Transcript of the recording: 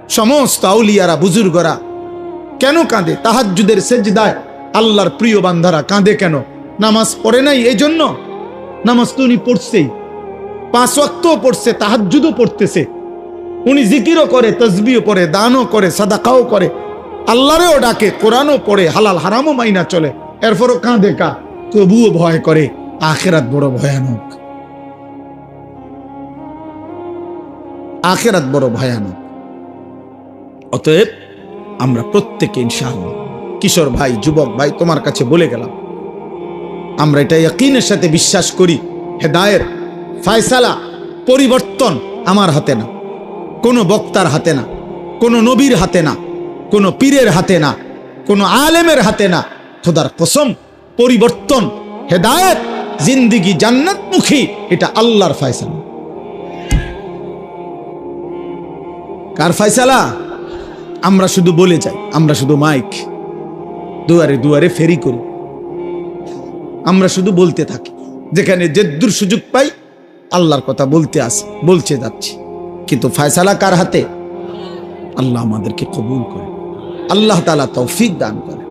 সমস্ত আউলিয়ারা বুজুর্গরা কেন কাঁদে? তাহাজ্জুদের সেজদায় আল্লাহর প্রিয় বান্দারা কাঁদে কেন? নামাজ পড়ে নাই এই জন্য? নামাজ তো উনি পড়ছেই, 5 ওয়াক্তও পড়ছে, তাহাজ্জুদও পড়তেছে, উনি জিকিরও করে, তসবিহও পড়ে, দানও করে, সাদাকাও করে, আল্লাহরেও ডাকে, কোরআনও পড়ে, হালাল হারামও মাইনা চলে, এরপরও কাঁদে কা? তবুও ভয় করে। আখিরাত বড় ভয়ানক, আখিরাত বড় ভয়ানক। অতএব আমরা প্রত্যেকে ইনশাআল্লাহ, কিশোর ভাই, যুবক ভাই, তোমার কাছে বলে গেলাম, আমরা এটা ইয়াকিনের সাথে বিশ্বাস করি, হেদায়েত, ফায়সালা, পরিবর্তন আমার হাতে না, কোনো বক্তার হাতে না, কোনো নবীর হাতে না, কোনো পীরের হাতে না, কোনো আলেমের হাতে না। খোদার কসম, পরিবর্তন, হেদায়েত, জিন্দেগি জান্নাতমুখী, এটা আল্লাহর ফায়সালা। কার ফায়সালা? আমরা শুধু বলে যাই, আমরা শুধু মাইক দুয়ারে দুয়ারে ফেরি করি, আমরা শুধু বলতে থাকি, যেখানে যেদুর সুযোগ পাই আল্লাহর কথা বলতে যাচ্ছি, কিন্তু ফায়সালা কার হাতে? আল্লাহ আমাদেরকে কবুল করে, আল্লাহ তাআলা তৌফিক দান করে।